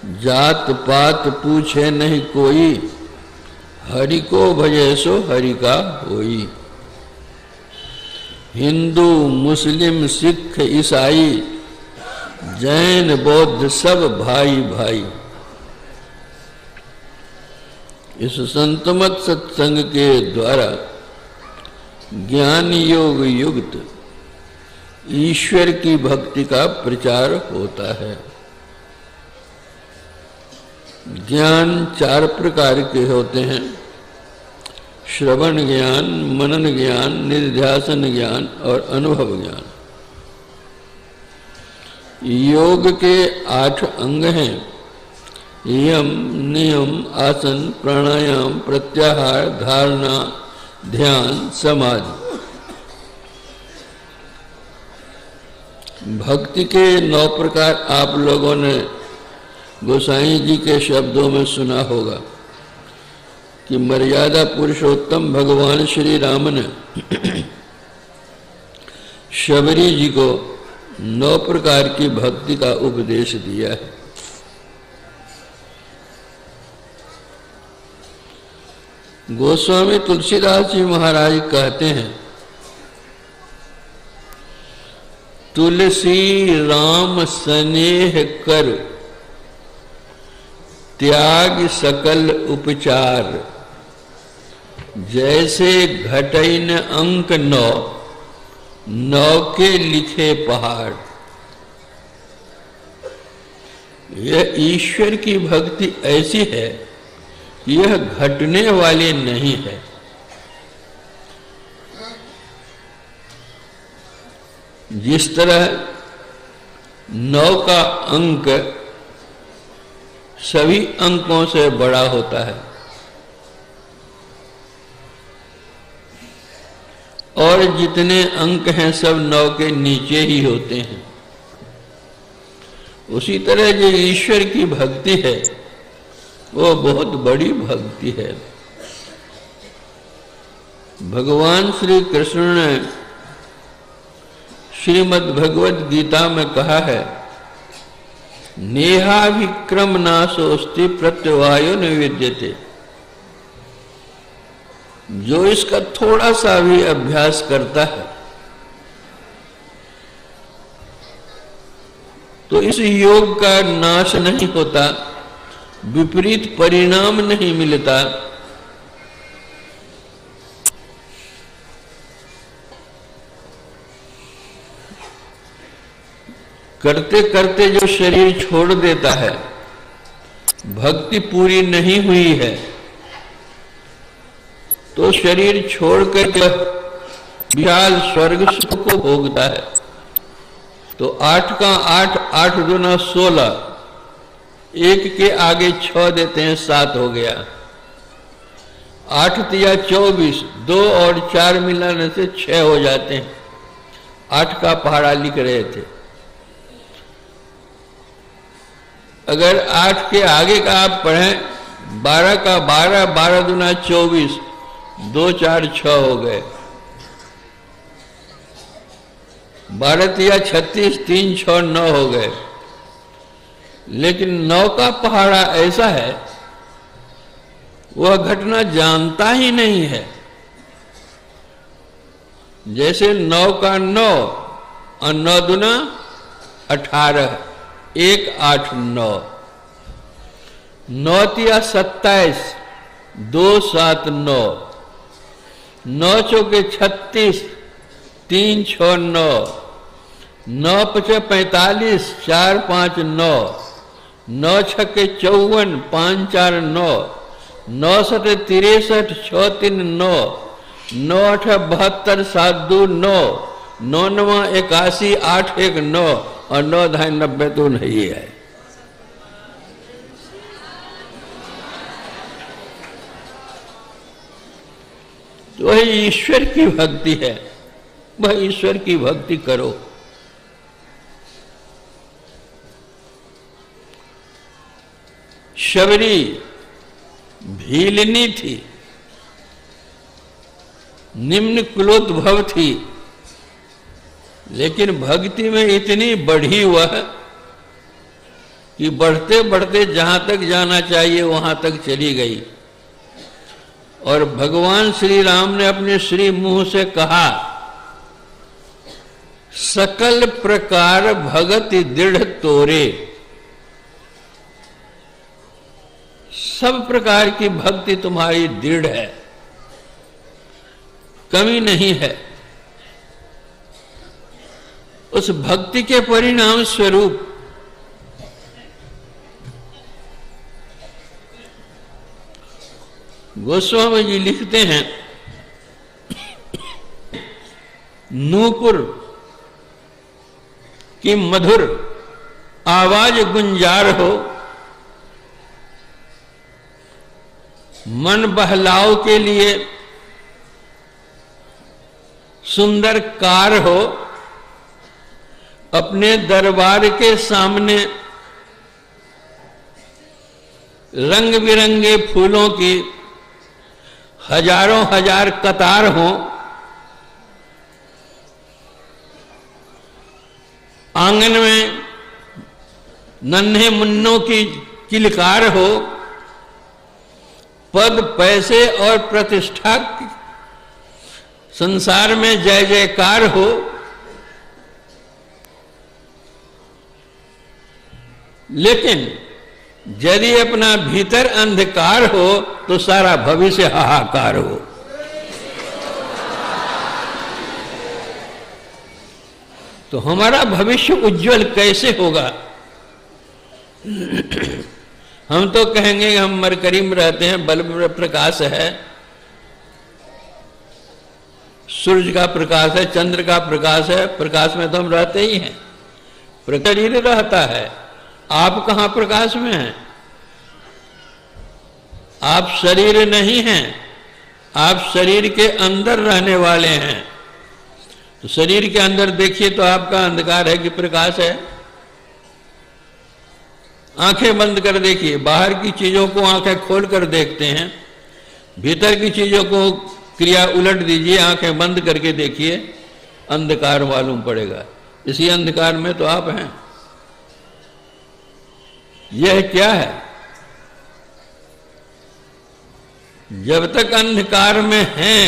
जात पात पूछे नहीं कोई, हरि को भजे सो हरि का होई। हिंदू मुस्लिम सिख ईसाई जैन बौद्ध सब भाई भाई। इस संतमत सत्संग के द्वारा ज्ञान योग युक्त ईश्वर की भक्ति का प्रचार होता है। ज्ञान 4 प्रकार के होते हैं: श्रवण ज्ञान, मनन ज्ञान, निध्यासन ज्ञान और अनुभव ज्ञान। योग के 8 अंग हैं: यम, नियम, आसन, प्राणायाम, प्रत्याहार, धारणा, ध्यान, समाधि। भक्ति के 9 प्रकार आप लोगों ने गोसाई जी के शब्दों में सुना होगा कि मर्यादा पुरुषोत्तम भगवान श्री राम ने शबरी जी को 9 प्रकार की भक्ति का उपदेश दिया है। गोस्वामी तुलसीदास जी महाराज कहते हैं, तुलसी राम स्नेह कर त्याग सकल उपचार, जैसे घटैन अंक 9, 9 के लिखे पहाड़। यह ईश्वर की भक्ति ऐसी है, यह घटने वाली नहीं है। जिस तरह 9 का अंक सभी अंकों से बड़ा होता है और जितने अंक हैं सब 9 के नीचे ही होते हैं, उसी तरह जो ईश्वर की भक्ति है वो बहुत बड़ी भक्ति है। भगवान श्री कृष्ण ने श्रीमद् भगवद गीता में कहा है, नेहाभिक्रम नाशोस्ति प्रत्यवायो न विद्यते। जो इसका थोड़ा सा भी अभ्यास करता है तो इस योग का नाश नहीं होता, विपरीत परिणाम नहीं मिलता। करते करते जो शरीर छोड़ देता है, भक्ति पूरी नहीं हुई है, तो शरीर छोड़कर विशाल स्वर्ग सुख को भोगता है। तो 8 का 8, 8 दूना 16, 1 के आगे 6 देते हैं, 7 हो गया। 8 तिया 24, 2 और 4 मिलाने से 6 हो जाते हैं। 8 का पहाड़ा लिख रहे थे। अगर 8 के आगे का आप पढ़ें, 12 का 12, 12 दूना 24, 2 4 6 हो गए। 12 तिया 36, 3 6 9 हो गए। लेकिन 9 का पहाड़ा ऐसा है, वह घटना जानता ही नहीं है। जैसे 9 का 9 और 9 दूना 18, 1 8 9, 9 तिया 27, 2 7 9, 9 चौके 36, 3 6 9, 9 पचे 45, 4 5 9, 9 छक्के 54, 5 4 9, 9 सटे 63, 6 3 9, 9 8 72, 7 2 9, 9 9 81, 8 1 9 और 9 ढाई 90 तो नहीं है। तो वही ईश्वर की भक्ति है, वह ईश्वर की भक्ति करो। शबरी भीलनी थी, निम्न कुलोद्भव थी, लेकिन भक्ति में इतनी बढ़ी वह कि बढ़ते बढ़ते जहां तक जाना चाहिए वहां तक चली गई। और भगवान श्री राम ने अपने श्री मुंह से कहा, सकल प्रकार भगति दृढ़ तोरे। सब प्रकार की भक्ति तुम्हारी दृढ़ है, कमी नहीं है। उस भक्ति के परिणाम स्वरूप गोस्वामी जी लिखते हैं, नूपुर की मधुर आवाज गुंजार हो, मन बहलाव के लिए सुंदर कार हो, अपने दरबार के सामने रंग बिरंगे फूलों की हजारों हजार कतार हो, आंगन में नन्हे मुन्नों की किलकार हो, पद पैसे और प्रतिष्ठा संसार में जय जयकार हो, लेकिन यदि अपना भीतर अंधकार हो तो सारा भविष्य हाहाकार हो। तो हमारा भविष्य उज्जवल कैसे होगा? हम तो कहेंगे हम मरकरी में रहते हैं, बल्ब प्रकाश है, सूर्य का प्रकाश है, चंद्र का प्रकाश है, प्रकाश में तो हम रहते ही हैं, शरीर रहता है। आप कहां प्रकाश में हैं? आप शरीर नहीं हैं, आप शरीर के अंदर रहने वाले हैं। तो शरीर के अंदर देखिए तो आपका अंधकार है कि प्रकाश है? आंखें बंद कर देखिए, बाहर की चीजों को आंखें खोल कर देखते हैं, भीतर की चीजों को क्रिया उलट दीजिए, आंखें बंद करके देखिए, अंधकार मालूम पड़ेगा। इसी अंधकार में तो आप हैं। यह क्या है? जब तक अंधकार में हैं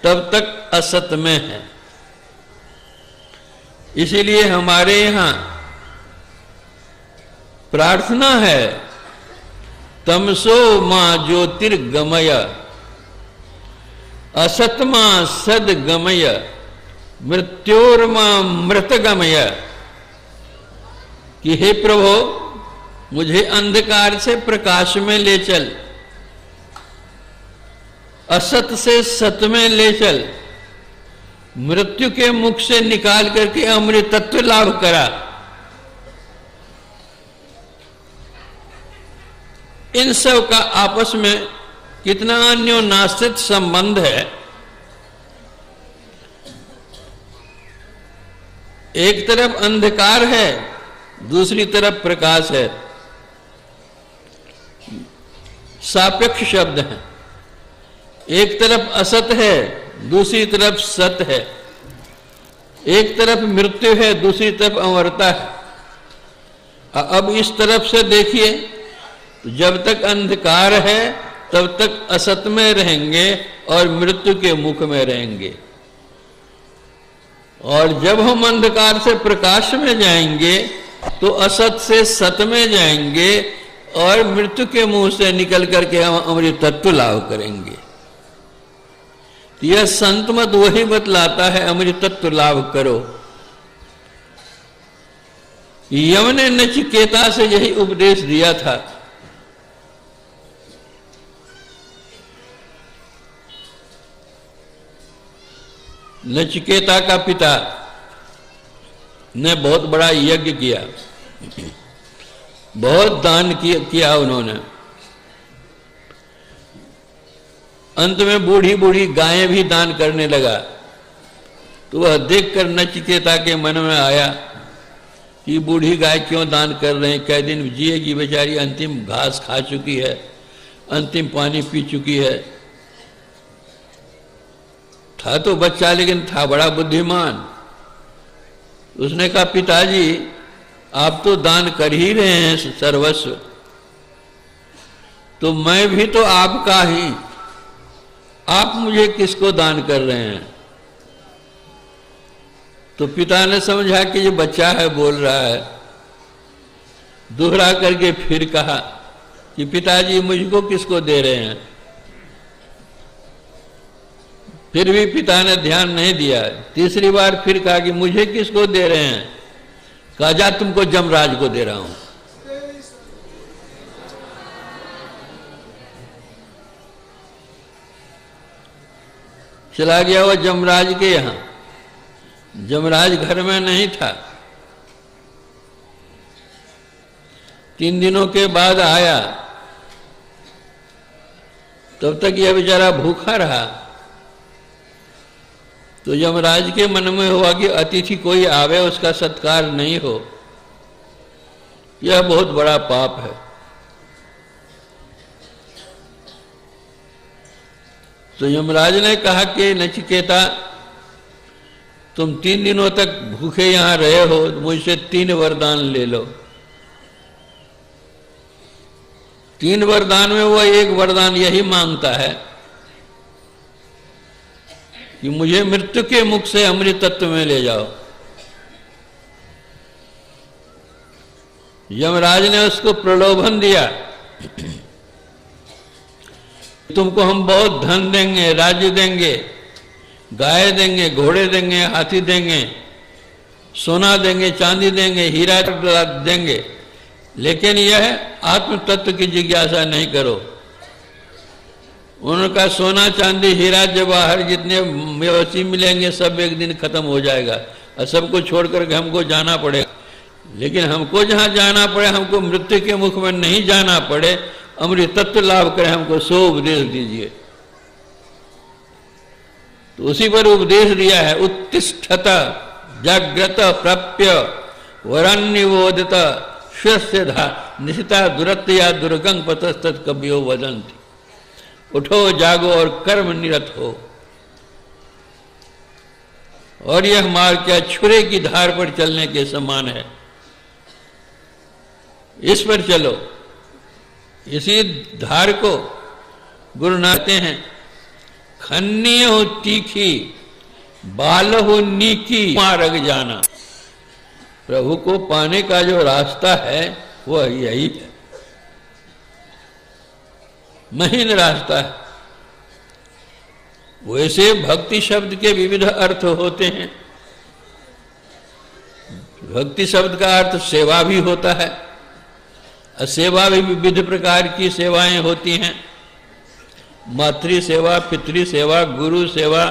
तब तक असत में है। इसीलिए हमारे यहां प्रार्थना है, तमसो मां ज्योतिर्गमय असतमा सदगमय मृत्योर्मा मृतगमय, कि हे प्रभु मुझे अंधकार से प्रकाश में ले चल, असत से सत में ले चल, मृत्यु के मुख से निकाल करके अमृतत्व लाभ करा। इन सब का आपस में कितना अन्योन्याश्रित संबंध है। एक तरफ अंधकार है, दूसरी तरफ प्रकाश है, सापेक्ष शब्द है। एक तरफ असत है, दूसरी तरफ सत है। एक तरफ मृत्यु है, दूसरी तरफ अमरता है। अब इस तरफ से देखिए, जब तक अंधकार है तब तक असत में रहेंगे और मृत्यु के मुख में रहेंगे, और जब हम अंधकार से प्रकाश में जाएंगे तो असत से सत में जाएंगे और मृत्यु के मुंह से निकल करके हम अमृत तत्व लाभ करेंगे। तो यह संत मत वही बतलाता है, अमृत तत्व लाभ करो। यम ने नचिकेता से यही उपदेश दिया था। नचिकेता का पिता ने बहुत बड़ा यज्ञ किया, बहुत दान किया उन्होंने। अंत में बूढ़ी बूढ़ी गायें भी दान करने लगा। तो वह देखकर नचिकेता के मन में आया कि बूढ़ी गाय क्यों दान कर रहे हैं, कई दिन जिएगी बेचारी, अंतिम घास खा चुकी है, अंतिम पानी पी चुकी है। था तो बच्चा लेकिन था बड़ा बुद्धिमान। उसने कहा, पिताजी आप तो दान कर ही रहे हैं सर्वस्व, तो मैं भी तो आपका ही, आप मुझे किसको दान कर रहे हैं? तो पिता ने समझा कि ये बच्चा है बोल रहा है, दोहरा करके फिर कहा कि पिताजी मुझको किसको दे रहे हैं? फिर भी पिता ने ध्यान नहीं दिया। तीसरी बार फिर कहा कि मुझे किसको दे रहे हैं? कहा जा तुमको जमराज को दे रहा हूं। चला गया वो जमराज के यहां। जमराज घर में नहीं था। 3 दिनों के बाद आया, तब तक यह बेचारा भूखा रहा। तो यमराज के मन में हुआ कि अतिथि कोई आवे उसका सत्कार नहीं हो, यह बहुत बड़ा पाप है। तो यमराज ने कहा कि नचिकेता, तुम 3 दिनों तक भूखे यहां रहे हो, मुझसे 3 वरदान ले लो। 3 वरदान में वो एक वरदान यही मांगता है कि मुझे मृत्यु के मुख से अमृत तत्व में ले जाओ। यमराज ने उसको प्रलोभन दिया, तुमको हम बहुत धन देंगे, राज्य देंगे, गाय देंगे, घोड़े देंगे, हाथी देंगे, सोना देंगे, चांदी देंगे, हीरा देंगे, लेकिन यह आत्म तत्व की जिज्ञासा नहीं करो। उनका सोना चांदी हीरा जवाहर जितने व्यवस्थी मिलेंगे सब एक दिन खत्म हो जाएगा और सबको छोड़कर के हमको जाना पड़ेगा। लेकिन हमको जहां जाना पड़े, हमको मृत्यु के मुख में नहीं जाना पड़े, अमृत तत्व लाभ करें, हमको सो उपदेश दीजिए। तो उसी पर उपदेश दिया है, उत्तिष्ठत जाग्रत प्राप्य वरान्निवोदित श्वस्य धा निशिता दुरत्या दुर्गंग पतस्तत् कवियो वदन्ति। उठो जागो और कर्म निरत हो। और यह मार्ग क्या छुरे की धार पर चलने के समान है, इस पर चलो। इसी धार को गुरु नाते हैं, खन्नी हो तीखी, बाल हो नीकी, मार्ग जाना। प्रभु को पाने का जो रास्ता है वह यही है, महीन रास्ता है। वैसे भक्ति शब्द के विविध अर्थ होते हैं। भक्ति शब्द का अर्थ सेवा भी होता है, और सेवा भी विविध प्रकार की सेवाएं होती हैं। मातृ सेवा, पितृ सेवा, गुरु सेवा,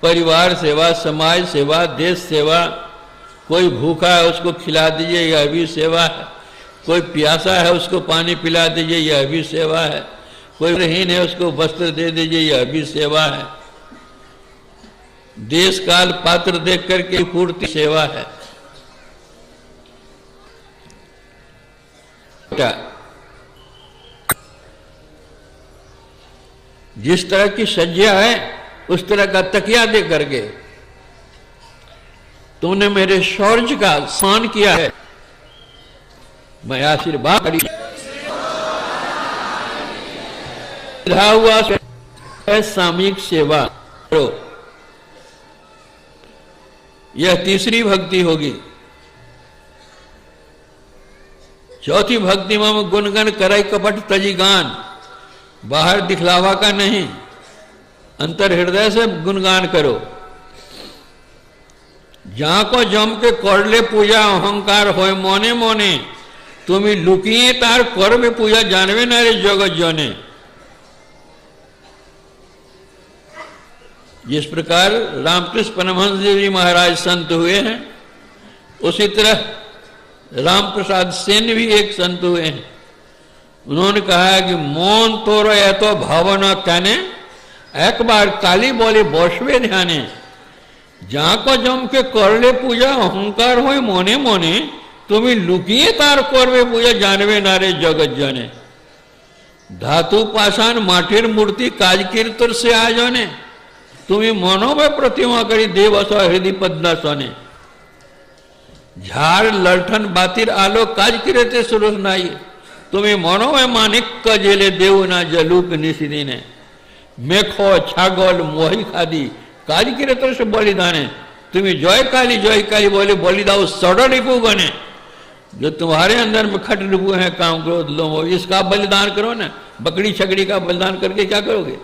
परिवार सेवा, समाज सेवा, देश सेवा। कोई भूखा है उसको खिला दीजिए, यह भी सेवा है। कोई प्यासा है उसको पानी पिला दीजिए, यह भी सेवा है। कोई रहीन है उसको वस्त्र दे दीजिए, यह भी सेवा है। देश काल पात्र देख करके पूर्ति सेवा है। जिस तरह की सज्जा है उस तरह का तकिया दे करके तुमने मेरे शौर्य का सम्मान किया है, मैं आशीर्वाद हुआ सामूहिक सेवा करो। यह तीसरी भक्ति होगी। चौथी भक्ति में गुणगन करे कपट तजी गान, बाहर दिखलावा का नहीं, अंतर हृदय से गुणगान करो। जहां को जम के करले पूजा अहंकार होय मोने मोने, तुम्हें लुकिए तार कर में पूजा जानवे ना रे जगत जने। जिस प्रकार रामकृष्ण परमहंस जी महाराज संत हुए हैं, उसी तरह राम प्रसाद सेन भी एक संत हुए हैं। उन्होंने कहा है कि मौन तोरो है तो भावना कहने, एक बार काली बोले बसवे ध्याने। जहां को जम के करले पूजा अहंकार हो मोने मोने, तुम्हें लुकिए तार करवे पूजा जानवे नारे जगत जने। धातु पाषाण माटिर मूर्ति काज कीर्तर से आ जाने, तुम्हें मनो में प्रतिमा करी देव असो हृदय पद्मा सोने। झाड़ लठन बातिर आलो काज करे ते सुरस नाई तुम्हें मनो में मानिक का जेले देव ना जलूक निशिनी ने मेखो छागोल मोही खादी काज करे तो से बलिदाने तुम्हें जय काली बोले बलिदाओ सड़ो रिपू गने जो तुम्हारे अंदर में खट रिपू है काम क्रोध लोभ इसका बलिदान करो ना बकरी छकड़ी का बलिदान करके क्या करोगे।